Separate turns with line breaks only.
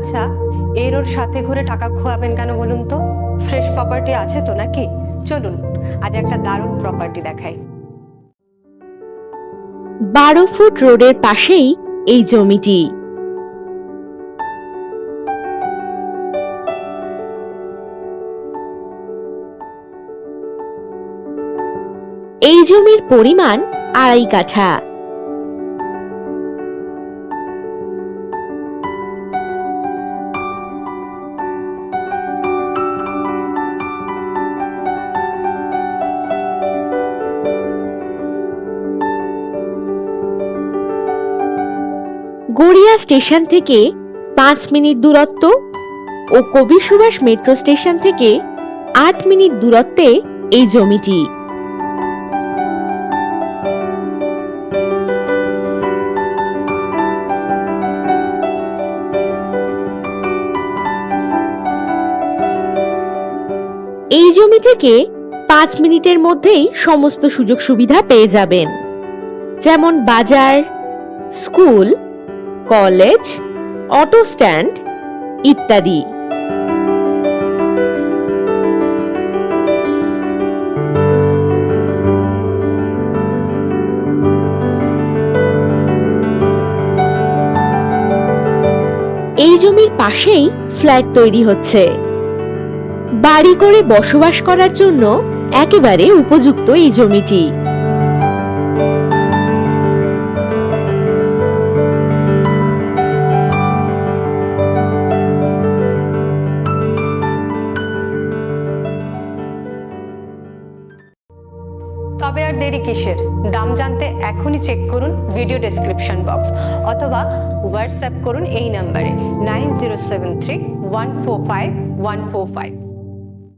আচ্ছা, এর ওর সাথে ঘুরে টাকা খোয়াবেন কেন বলুন তো? ফ্রেশ প্রপার্টি আছে তো নাকি? চলুন আজ একটা দারুণ প্রপার্টি দেখাই।
12 ফুট রোডের পাশেই এই জমিটি। এই জমির পরিমাণ 2.5 কাঠা। গড়িয়া স্টেশন থেকে 5 মিনিট দূরত্ব ও কবি সুভাষ মেট্রো স্টেশন থেকে 8 মিনিট দূরত্বে এই জমিটি। এই জমি থেকে 5 মিনিটের মধ্যেই সমস্ত সুযোগ সুবিধা পেয়ে যাবেন, যেমন বাজার, স্কুল, কলেজ, অটো স্ট্যান্ড ইত্যাদি। এই জমির পাশেই ফ্ল্যাট তৈরি হচ্ছে। বাড়ি করে বসবাস করার জন্য একেবারে উপযুক্ত এই জমিটি।
তবে আর দেরি কিসের? দাম জানতে এখনই চেক করুন ভিডিও ডেসক্রিপশন বক্স অথবা হোয়াটসঅ্যাপ করুন এই নাম্বারে 9073145145।